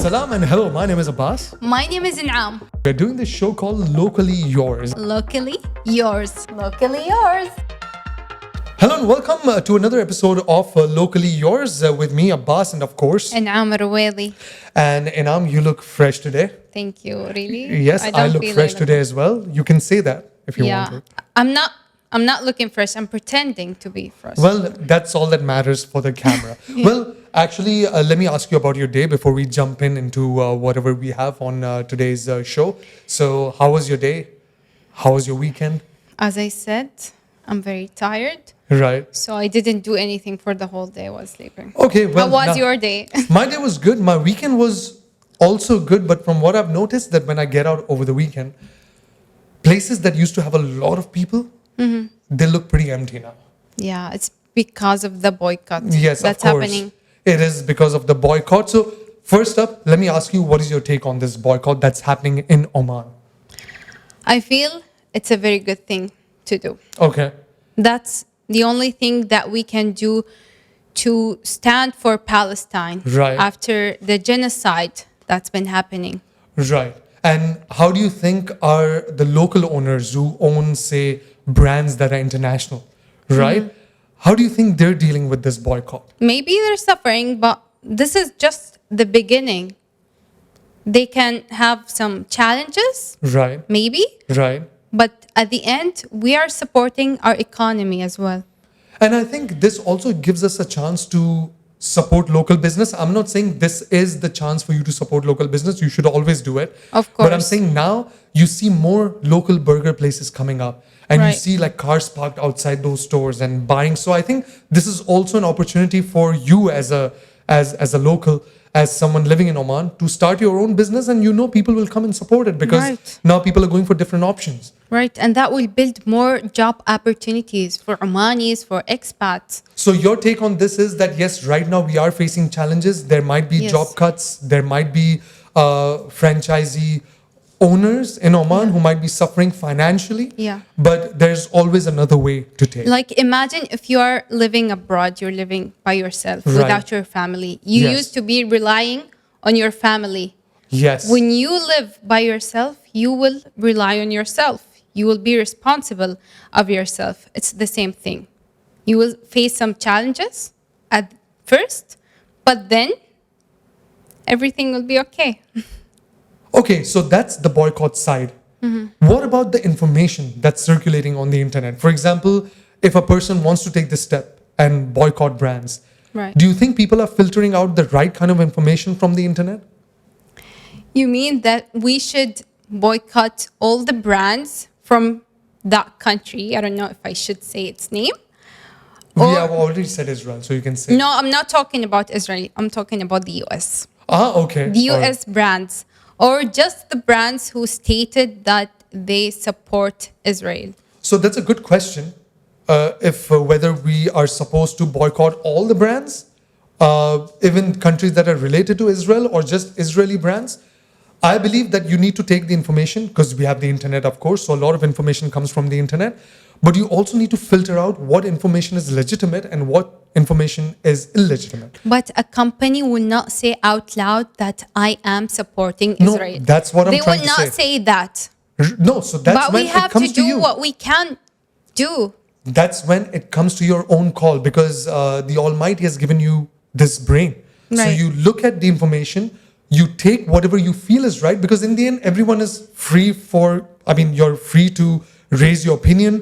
Salam and hello, my name is Abbas. My name is In'am. We're doing this show called Locally Yours. Locally yours. Locally yours. Hello and welcome to another episode of Locally Yours with me, Abbas, and of course. In'am Raweli. And Inam, you look fresh today. Thank you. Really? Yes, I don't look feel fresh like today as well. You can say that if you want to. I'm not looking fresh. I'm pretending to be fresh. Well, that's all that matters for the camera. Well, actually, let me ask you about your day before we jump into whatever we have on today's show. So, how was your day? How was your weekend? As I said, I'm very tired. Right. So I didn't do anything for the whole day. I was sleeping. Okay, well. How was your day? My day was good. My weekend was also good. But from what I've noticed, that when I get out over the weekend, places that used to have a lot of people, they look pretty empty now. Yeah, it's because of the boycott. Yes, that's of course. happening. It is because of the boycott. So, first up, let me ask you, what is your take on this boycott that's happening in Oman? I feel it's a very good thing to do. Okay. That's the only thing that we can do to stand for Palestine Right. after the genocide that's been happening. Right. And how do you think are the local owners who own, say, brands that are international, right? How do you think they're dealing with this boycott? Maybe they're suffering, but this is just the beginning. They can have some challenges, Right. maybe, Right. but at the end, we are supporting our economy as well. And I think this also gives us a chance to support local business. I'm not saying this is the chance for you to support local business. You should always do it. Of But I'm course. saying now you see more local burger places coming up. And you Right. see like cars parked outside those stores and buying. So I think this is also an opportunity for you as a local, as someone living in Oman, to start your own business, and you know people will come and support it because Right. now people are going for different options. Right, and that will build more job opportunities for Omanis, for expats. So your take on this is that yes, right now we are facing challenges. There might be Yes. job cuts. There might be franchisee owners in Oman who might be suffering financially. Yeah. But there's always another way to take. Like imagine if you are living abroad, you're living by yourself Right. without your family. You Yes. used to be relying on your family. Yes. When you live by yourself, you will rely on yourself. You will be responsible of yourself. It's the same thing. You will face some challenges at first, but then everything will be okay. Okay, so that's the boycott side. What about the information that's circulating on the internet? For example, if a person wants to take this step and boycott brands, Right. do you think people are filtering out the right kind of information from the internet? You mean that we should boycott all the brands from that country? I don't know if I should say its name. We Or- have already said Israel, so you can say. No, I'm not talking about Israel. I'm talking about the US. Okay. The All right. US brands. Or just the brands who stated that they support Israel. So that's a good question. If whether we are supposed to boycott all the brands, even countries that are related to Israel or just Israeli brands, I believe that you need to take the information because we have the internet, of course. So a lot of information comes from the internet, but you also need to filter out what information is legitimate and what information is illegitimate. But a company will not say out loud that I am supporting No, Israel. that's what I'm they trying will to not say. say that. No, so that's But when we it have to comes to do you. what we can do. That's when it comes to your own call because the Almighty has given you this brain. So Right. you look at the information, you take whatever you feel is right because in the end, everyone is free you're free to raise your opinion,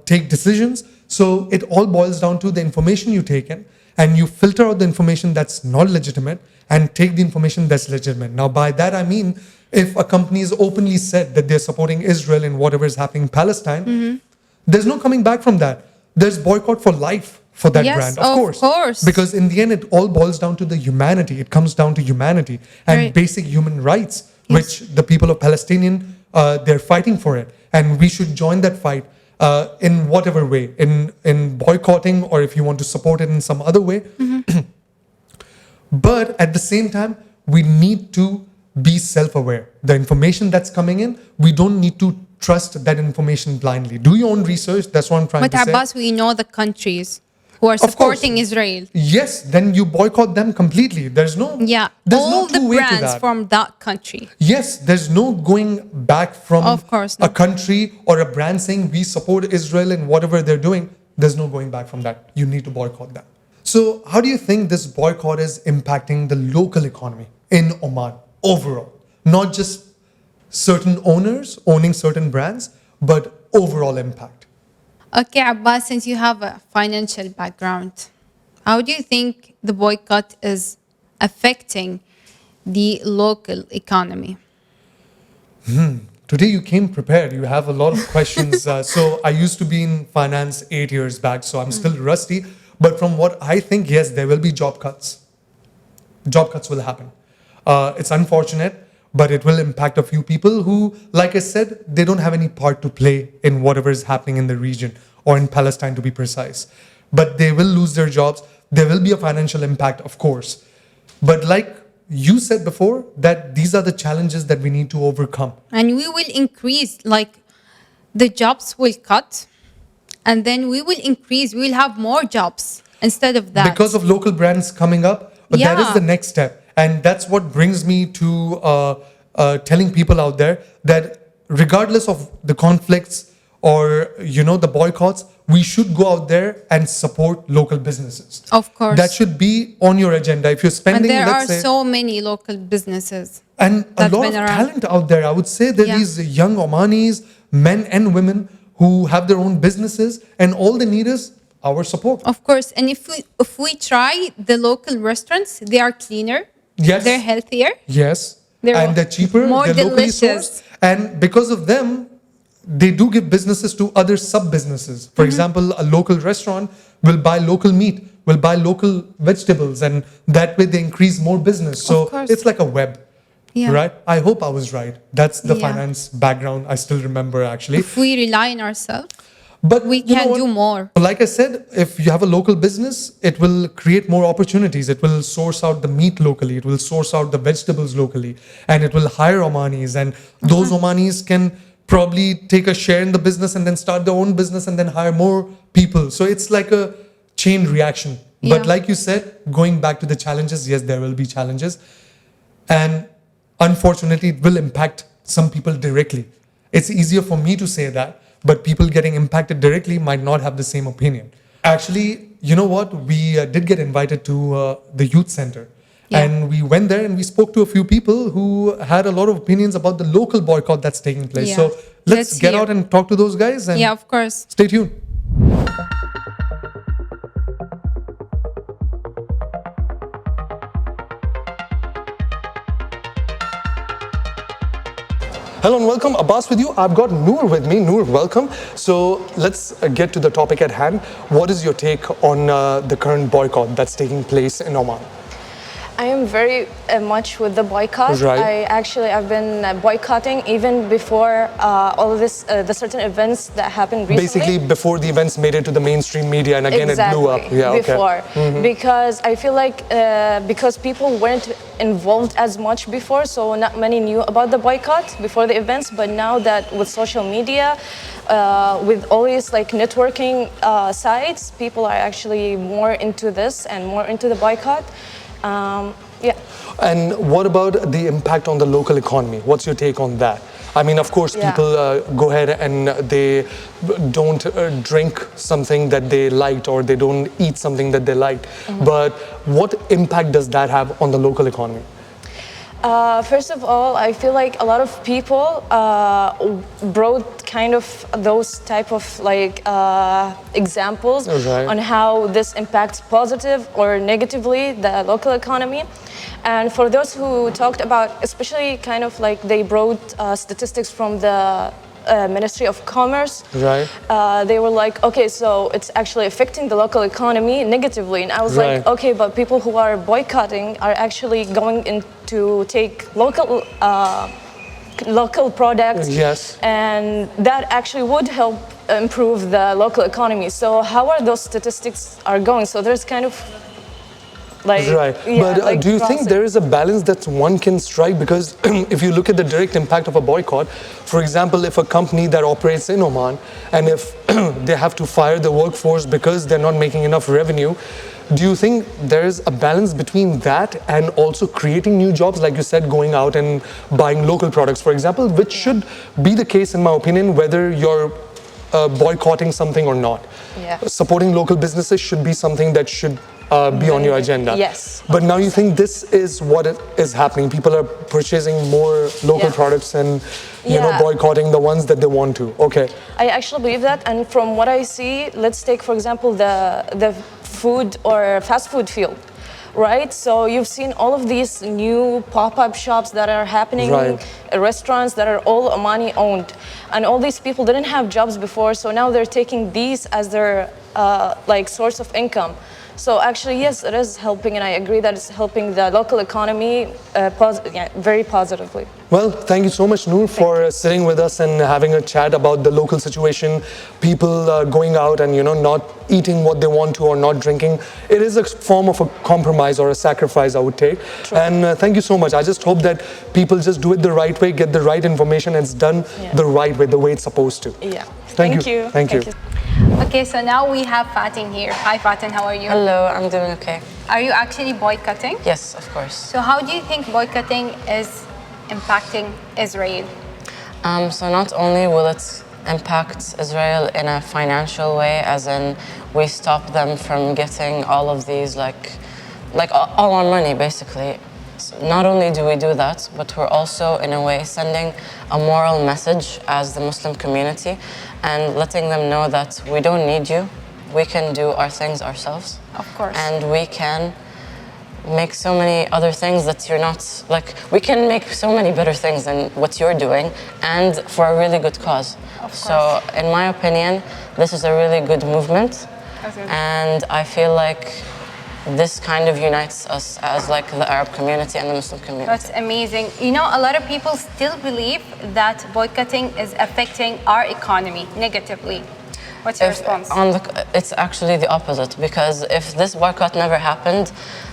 take decisions. So it all boils down to the information you take in and you filter out the information that's not legitimate and take the information that's legitimate. Now, by that, I mean, if a company has openly said that they're supporting Israel in whatever is happening in Palestine, there's no coming back from that. There's boycott for life for that Yes, brand, of course. course. Because in the end, it all boils down to the humanity. It comes down to humanity and Right. basic human rights, Yes. which the people of Palestinian, they're fighting for it. And we should join that fight in whatever way, in boycotting or if you want to support it in some other way. But at the same time, we need to be self-aware. The information that's coming in, we don't need to trust that information blindly. Do your own research. That's what I'm trying But to say. Abbas, we know the countries. who are Of course. supporting Israel. Yes, then you boycott them completely. There's Yeah, no all the two way to brands that. from that country. Yes, there's no going back from Of course a not. country or a brand saying we support Israel and whatever they're doing. There's no going back from that. You need to boycott them. So, how do you think this boycott is impacting the local economy in Oman overall? Not just certain owners owning certain brands, but overall impact. Okay, Abbas, since you have a financial background, how do you think the boycott is affecting the local economy? Today you came prepared. You have a lot of questions. So I used to be in finance 8 years back, so I'm still rusty. But from what I think, yes, there will be job cuts. Job cuts will happen. It's unfortunate, but it will impact a few people who, like I said, they don't have any part to play in whatever is happening in the region or in Palestine, to be precise. But they will lose their jobs. There will be a financial impact, of course. But like you said before, that these are the challenges that we need to overcome. And we will increase, like, the jobs will cut, and then we will increase, we will have more jobs instead of that. Because of local brands coming up, but that is Yeah. the next step. And that's what brings me to telling people out there that regardless of the conflicts or, the boycotts, we should go out there and support local businesses. Of course. That should be on your agenda. If you're And spending, there are let's say, so many local businesses. and a that's lot been of around. talent out there. I would say there Yeah. is young Omanis, men and women, who have their own businesses, and all they need is our support. Of course. And if we try the local restaurants, they are cleaner. Yes. They're healthier. Yes. They're And they're cheaper, more they're locally delicious. sourced. And because of them, they do give businesses to other sub-businesses. For example, a local restaurant will buy local meat, will buy local vegetables, and that way they increase more business. So course. it's like a web, Yeah. right? I hope I was right. That's the Yeah. finance background I still remember, actually. If we rely on ourselves, But we you know can what? do more. Like I said, if you have a local business, it will create more opportunities. It will source out the meat locally. It will source out the vegetables locally. And it will hire Omanis. And those Omanis can probably take a share in the business and then start their own business and then hire more people. So it's like a chain reaction. But Yeah. like you said, going back to the challenges, yes, there will be challenges. And unfortunately, it will impact some people directly. It's easier for me to say that, but people getting impacted directly might not have the same opinion. Actually, you know what? We did get invited to the youth center. Yeah. And we went there and we spoke to a few people who had a lot of opinions about the local boycott that's taking place. Yeah. So let's Let's get hear. out and talk to those guys and Yeah, of course. stay tuned. Hello and welcome. Abbas with you. I've got Noor with me. Noor, welcome. So let's get to the topic at hand. What is your take on the current boycott that's taking place in Oman? I am very much with the boycott. Right. I've been boycotting even before all of this, the certain events that happened recently. Basically, before the events made it to the mainstream media and again Exactly, it blew up. Yeah, before. Okay. Because I feel like because people weren't involved as much before, so not many knew about the boycott before the events. But now that with social media, with all these like networking sites, people are actually more into this and more into the boycott. Yeah. And what about the impact on the local economy? What's your take on that? I mean, of course, Yeah. people go ahead and they don't drink something that they liked or they don't eat something that they liked. But what impact does that have on the local economy? First of all, I feel like a lot of people brought kind of those type of like examples Right. on how this impacts positive or negatively the local economy. And for those who talked about, especially kind of like they brought statistics from the Ministry of Commerce. Right. They were like, okay, so it's actually affecting the local economy negatively. And I was Right. like, okay, but people who are boycotting are actually going in to take local products. Yes. And that actually would help improve the local economy. So how are those statistics are going? So there's kind of like, Right. yeah, But like do you think process. there is a balance that one can strike? Because if you look at the direct impact of a boycott, for example, if a company that operates in Oman and if they have to fire the workforce because they're not making enough revenue. Do you think there is a balance between that and also creating new jobs, like you said, going out and buying local products, for example, which should be the case, in my opinion, whether you're boycotting something or not. Yeah. Supporting local businesses should be something that should be on your agenda. Yes. But now you think this is what is happening. People are purchasing more local Yeah. products and you know Yeah. boycotting the ones that they want to. Okay. I actually believe that, and from what I see, let's take for example the food or fast food field, right? So you've seen all of these new pop-up shops that are happening, Right. restaurants that are all Omani owned, and all these people didn't have jobs before, so now they're taking these as their like source of income. So actually, yes, it is helping, and I agree that it's helping the local economy very positively. Well, thank you so much, Noor, for sitting with us and having a chat about the local situation. People going out and not eating what they want to or not drinking. It is a form of a compromise or a sacrifice, I would take. True. And thank you so much. I just hope that people just do it the right way, get the right information, and it's done the right way, the way it's supposed to. Yeah. Thank you. Thank you. Okay, so now we have Fatin here. Hi, Fatin, how are you? Hello, I'm doing okay. Are you actually boycotting? Yes, of course. So how do you think boycotting is impacting Israel? So not only will it impact Israel in a financial way, as in we stop them from getting all of these like all our money basically. So not only do we do that, but we're also in a way sending a moral message as the Muslim community and letting them know that we don't need you. We can do our things ourselves. Of course. And we can make so many other things that you're not, like, we can make so many better things than what you're doing and for a really good cause. Of So in my opinion, this is a really good movement. Okay. And I feel like this kind of unites us as like the Arab community and the Muslim community. That's amazing. You know, a lot of people still believe that boycotting is affecting our economy negatively. What's your response? It's actually the opposite, because if this boycott never happened,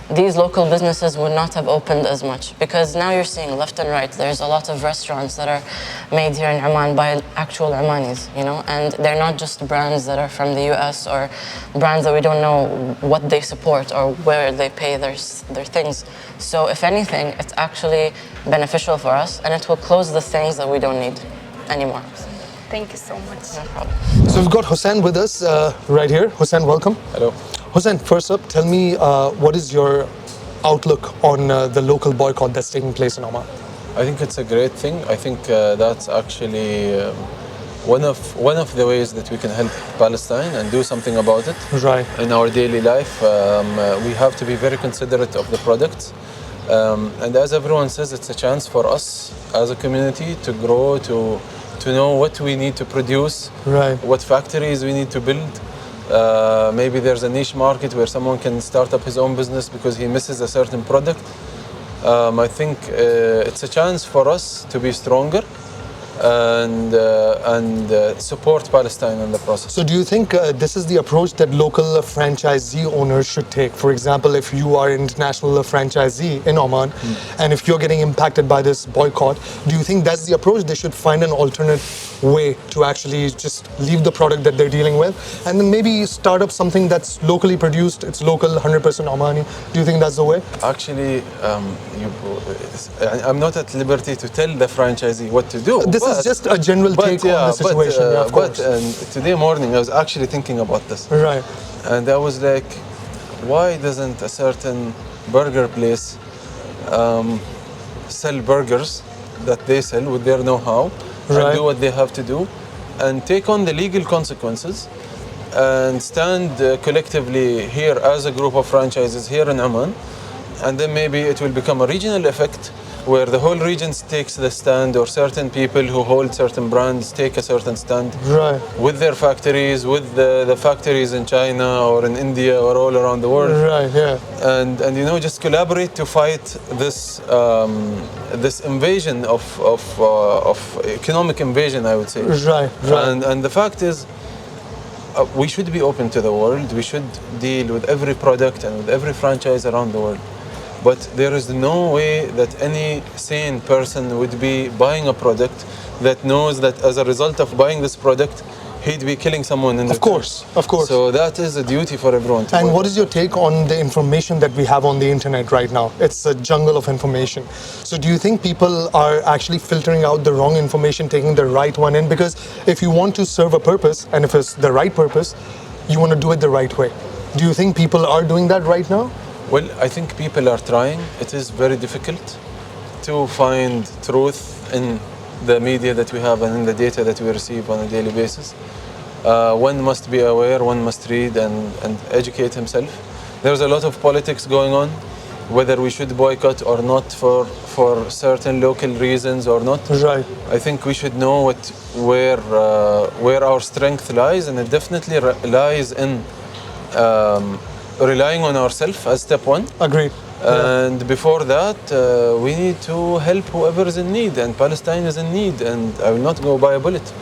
these local businesses would not have opened as much, because now you're seeing left and right, there's a lot of restaurants that are made here in Oman by actual Omanis, and they're not just brands that are from the US or brands that we don't know what they support or where they pay their things. So if anything, it's actually beneficial for us, and it will close the things that we don't need anymore. Thank you so much. No problem. So we've got Hussein with us right here. Hussein, welcome. Hello. Hussein, first up, tell me what is your outlook on the local boycott that's taking place in Oman? I think it's a great thing. I think that's actually one of the ways that we can help Palestine and do something about it. Right. In our daily life, we have to be very considerate of the products. And as everyone says, it's a chance for us as a community to grow, to know what we need to produce, Right. what factories we need to build. Maybe there's a niche market where someone can start up his own business because he misses a certain product. I think it's a chance for us to be stronger and support Palestine in the process. So do you think this is the approach that local franchisee owners should take? For example, if you are an international franchisee in Oman and if you're getting impacted by this boycott, do you think that's the approach? They should find an alternate way to actually just leave the product that they're dealing with and then maybe start up something that's locally produced, it's local, 100% Omani. Do you think that's the way? Actually, I'm not at liberty to tell the franchisee what to do. This is just a general take on the situation, of course. But today morning I was actually thinking about this. Right. And I was like, why doesn't a certain burger place sell burgers that they sell with their know-how Right. and do what they have to do and take on the legal consequences and stand collectively here as a group of franchises here in Oman, and then maybe it will become a regional effect where the whole region takes the stand, or certain people who hold certain brands take a certain stand Right. with their factories, with the factories in China or in India or all around the world. Right, yeah. And just collaborate to fight this this invasion of economic invasion, I would say. Right, right. And the fact is, we should be open to the world. We should deal with every product and with every franchise around the world. But there is no way that any sane person would be buying a product that knows that as a result of buying this product, he'd be killing someone in the Of course, of course. So that is a duty for everyone to And boycott. what is your take on the information that we have on the internet right now? It's a jungle of information. So do you think people are actually filtering out the wrong information, taking the right one in? Because if you want to serve a purpose, and if it's the right purpose, you want to do it the right way. Do you think people are doing that right now? Well, I think people are trying. It is very difficult to find truth in the media that we have and in the data that we receive on a daily basis. One must be aware, one must read and educate himself. There's a lot of politics going on, whether we should boycott or not for certain local reasons or not. Right. I think we should know where our strength lies, and it definitely lies in relying on ourselves as step one. Agreed. And before that, we need to help whoever is in need, and Palestine is in need, and I will not go by a bullet.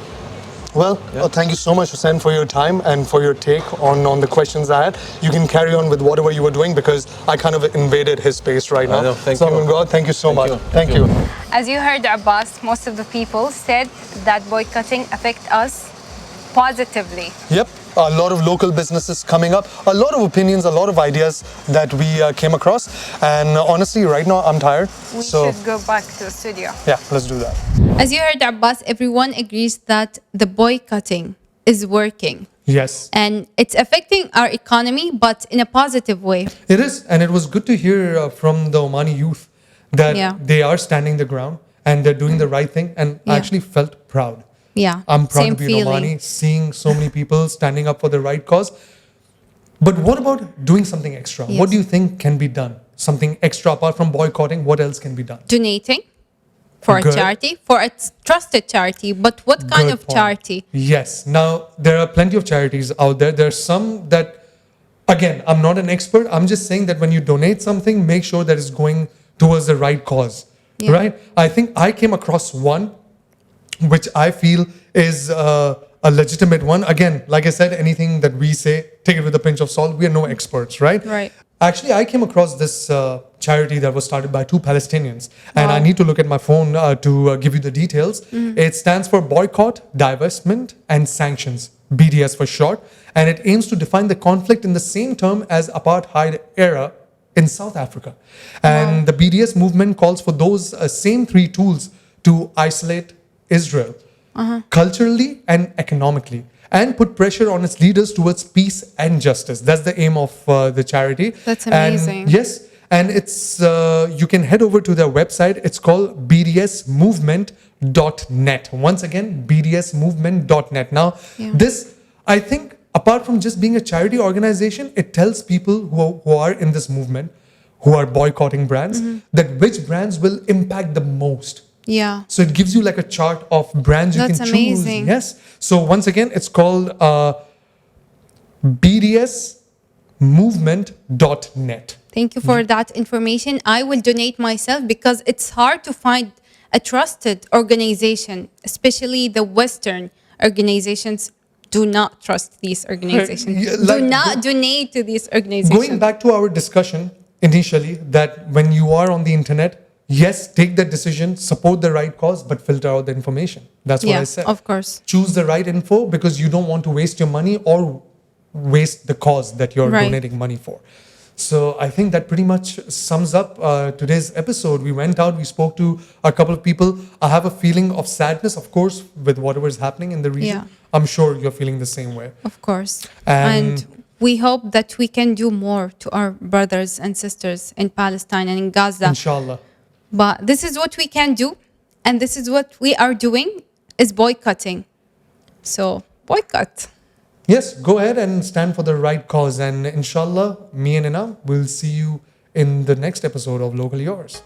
Well, thank you so much, Hussein, for your time and for your take on the questions I had. You can carry on with whatever you were doing because I kind of invaded his space right now. I know, thank so you. I'm going to go out. Thank you so Thank much. you. Thank Thank you. you. As you heard, Abbas, most of the people said that boycotting affects us positively. Yep, a lot of local businesses coming up, a lot of opinions, a lot of ideas that we came across. And honestly, right now I'm tired. We so should go back to the studio. yeah, let's do that. As you heard, Abbas, everyone agrees that the boycotting is working. Yes, And it's affecting our economy, but in a positive way. it is. And it was good to hear from the Omani youth that Yeah. they are standing the ground and they're doing the right thing. And I Yeah. actually felt proud. Yeah, I'm proud same to be feeling. an Omani, seeing so many people standing up for the right cause. But what about doing something extra? Yes. What do you think can be done? Something extra apart from boycotting, what else can be done? Donating for Good. a charity, for a trusted charity. But what kind Good of point. charity? Yes. Now, there are plenty of charities out there. There are some that, again, I'm not an expert. I'm just saying that when you donate something, make sure that it's going towards the right cause. Yeah. Right? I think I came across one which I feel is a legitimate one. Again, like I said, anything that we say, take it with a pinch of salt. We are no experts, right? Right. Actually, I came across this charity that was started by two Palestinians, and Wow. I need to look at my phone to give you the details. It stands for Boycott, Divestment, and Sanctions, BDS for short, and it aims to define the conflict in the same term as apartheid era in South Africa. And the BDS movement calls for those same three tools to isolate Israel culturally and economically, and put pressure on its leaders towards peace and justice. That's the aim of the charity. That's And amazing. yes, and it's you can head over to their website. It's called bdsmovement.net. Once again, bdsmovement.net. Now, Yeah. this, I think, apart from just being a charity organization, it tells people who are in this movement, who are boycotting brands, that which brands will impact the most. Yeah. So it gives you like a chart of brands you That's can amazing. choose. Yes. So once again, it's called bdsmovement.net. Thank you for that information. I will donate myself because it's hard to find a trusted organization, especially the Western organizations. Do not trust these organizations. Yeah, Do like not donate to these organizations. Going back to our discussion initially, that when you are on the internet, yes, take that decision, support the right cause, but filter out the information. That's what Yeah, I said. of course. Choose the right info because you don't want to waste your money or waste the cause that you're Right. donating money for. So I think that pretty much sums up today's episode. We went out, we spoke to a couple of people. I have a feeling of sadness, of course, with whatever is happening in the region. Yeah. I'm sure you're feeling the same way. Of course. And- And we hope that we can do more to our brothers and sisters in Palestine and in Gaza. Inshallah. But this is what we can do. And this is what we are doing is boycotting. So boycott. Yes, go ahead and stand for the right cause. And inshallah, me and Inam will see you in the next episode of Local Yours.